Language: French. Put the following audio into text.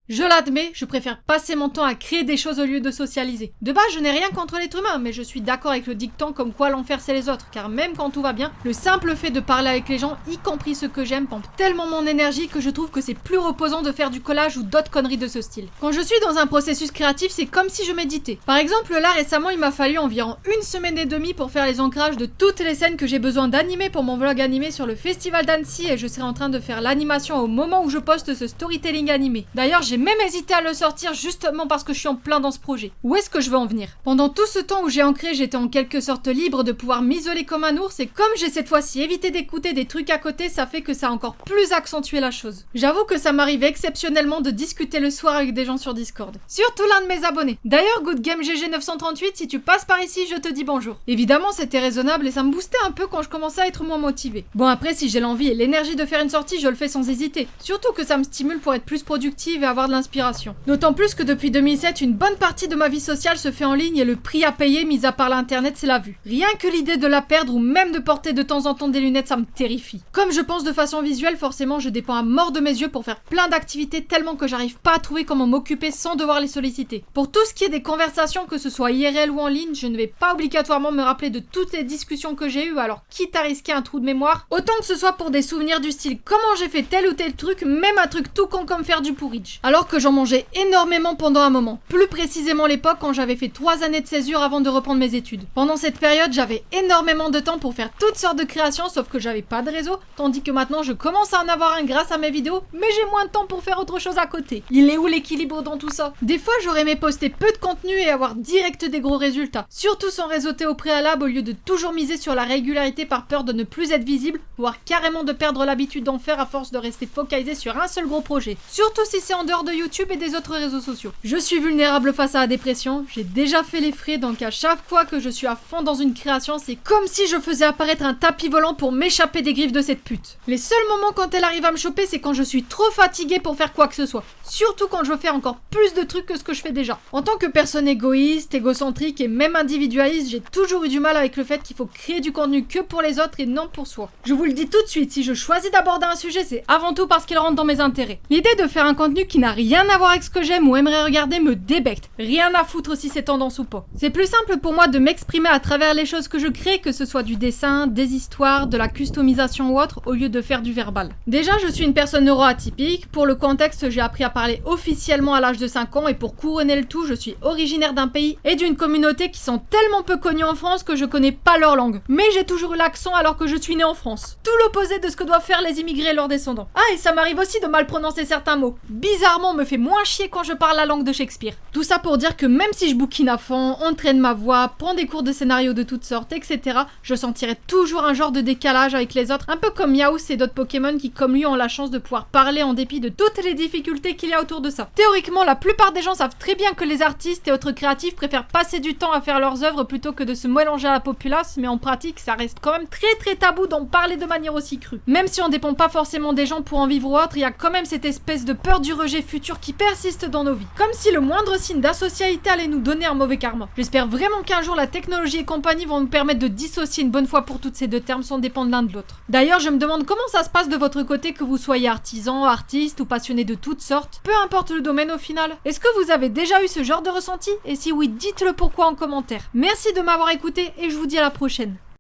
Je l'admets, je préfère passer mon temps à créer des choses au lieu de socialiser. De base, je n'ai rien contre l'être humain, mais je suis d'accord avec le dicton comme quoi l'enfer c'est les autres, car même quand tout va bien, le simple fait de parler avec les gens, y compris ceux que j'aime, pompe tellement mon énergie que je trouve que c'est plus reposant de faire du collage ou d'autres conneries de ce style. Quand je suis dans un processus créatif, c'est comme si je méditais. Par exemple, là récemment, il m'a fallu environ 1 semaine et demie pour faire les ancrages de toutes les scènes que j'ai besoin d'animer pour mon vlog animé sur le festival d'Annecy, et je serai en train de faire l'animation au moment où je poste ce storytelling animé. D'ailleurs, j'ai même hésité à le sortir justement parce que je suis en plein dans ce projet. Où est-ce que je veux en venir? Pendant tout ce temps où j'ai ancré, j'étais en quelque sorte libre de pouvoir m'isoler comme un ours, et comme j'ai cette fois-ci évité d'écouter des trucs à côté, ça fait que ça a encore plus accentué la chose. J'avoue que ça m'arrive exceptionnellement de discuter le soir avec des gens sur Discord. Surtout l'un de mes abonnés. D'ailleurs, GoodGameGG938, si tu passes par ici, je te dis bonjour. Évidemment, c'était raisonnable et ça me boostait un peu quand je commençais à être moins motivée. Bon, après, si j'ai l'envie et l'énergie de faire une sortie, je le fais sans hésiter. Surtout que ça me stimule pour être plus productive et avoir de l'inspiration. D'autant plus que depuis 2007, une bonne partie de ma vie sociale se fait en ligne et le prix à payer, mis à part l'internet, c'est la vue. Rien que l'idée de la perdre ou même de porter de temps en temps des lunettes, ça me terrifie. Comme je pense de façon visuelle, forcément, je dépends à mort de mes yeux pour faire plein d'activités tellement que j'arrive pas à trouver comment m'occuper sans devoir les solliciter. Pour tout ce qui est des conversations, que ce soit IRL ou en ligne, je ne vais pas obligatoirement me rappeler de toutes les discussions que j'ai eues, alors quitte à risquer un trou de mémoire, autant que ce soit pour des souvenirs du style comment j'ai fait tel ou tel truc, même un truc tout con comme faire du porridge. Alors que j'en mangeais énormément pendant un moment. Plus précisément l'époque quand j'avais fait 3 années de césure avant de reprendre mes études. Pendant cette période, j'avais énormément de temps pour faire toutes sortes de créations, sauf que j'avais pas de réseau, tandis que maintenant je commence à en avoir un grâce à mes vidéos, mais j'ai moins de temps pour faire autre chose à côté. Il est où l'équilibre dans tout ça? Des fois, j'aurais aimé poster peu de contenu et avoir direct des gros résultats. Surtout sans réseauter au préalable au lieu de toujours miser sur la régularité par peur de ne plus être visible, voire carrément de perdre l'habitude d'en faire à force de rester focalisé sur un seul gros projet. Surtout si c'est en dehors de YouTube et des autres réseaux sociaux. Je suis vulnérable face à la dépression, j'ai déjà fait les frais, donc à chaque fois que je suis à fond dans une création, c'est comme si je faisais apparaître un tapis volant pour m'échapper des griffes de cette pute. Les seuls moments quand elle arrive à me choper, c'est quand je suis trop fatiguée pour faire quoi que ce soit. Surtout quand je veux faire encore plus de trucs que ce que je fais déjà. En tant que personne égoïste, égocentrique et même individualiste, j'ai toujours eu du mal avec le fait qu'il faut créer du contenu que pour les autres et non pour soi. Je vous le dis tout de suite, si je choisis d'aborder un sujet, c'est avant tout parce qu'il rentre dans mes intérêts. L'idée de faire un contenu qui n'a rien à voir avec ce que j'aime ou aimerais regarder me débecte. Rien à foutre si c'est tendance ou pas. C'est plus simple pour moi de m'exprimer à travers les choses que je crée, que ce soit du dessin, des histoires, de la customisation ou autre, au lieu de faire du verbal. Déjà, je suis une personne neuroatypique. Pour le contexte, j'ai appris à parler officiellement à l'âge de 5 ans et pour couronner le tout, je suis originaire d'un pays et d'une communauté qui sont tellement peu connus en France que je connais pas leur langue. Mais j'ai toujours eu l'accent alors que je suis née en France. Tout l'opposé de ce que doivent faire les immigrés et leurs descendants. Ah, et ça m'arrive aussi de mal prononcer certains mots. Bizarrement, on me fait moins chier quand je parle la langue de Shakespeare. Tout ça pour dire que même si je bouquine à fond, entraîne ma voix, prends des cours de scénario de toutes sortes, etc., je sentirai toujours un genre de décalage avec les autres, un peu comme Meowth et d'autres Pokémon qui, comme lui, ont la chance de pouvoir parler en dépit de toutes les difficultés qu'il y a autour de ça. Théoriquement, la plupart des gens savent très bien que les artistes et autres créatifs préfèrent passer du temps à faire leurs œuvres plutôt que de se mélanger à la populace, mais en pratique, ça reste quand même très tabou d'en parler de manière aussi crue. Même si on dépend pas forcément des gens pour en vivre ou autre, il y a quand même cette espèce de peur du rejet futur qui persiste dans nos vies. Comme si le moindre signe d'asocialité allait nous donner un mauvais karma. J'espère vraiment qu'un jour la technologie et compagnie vont nous permettre de dissocier une bonne fois pour toutes ces deux termes sans dépendre l'un de l'autre. D'ailleurs, je me demande comment ça se passe de votre côté, que vous soyez artisan, artiste ou passionné de toutes sortes, peu importe le domaine au final. Est-ce que vous avez déjà eu ce genre de ressenti? Et si oui, dites-le pourquoi en commentaire. Merci de m'avoir écouté et je vous dis à la prochaine.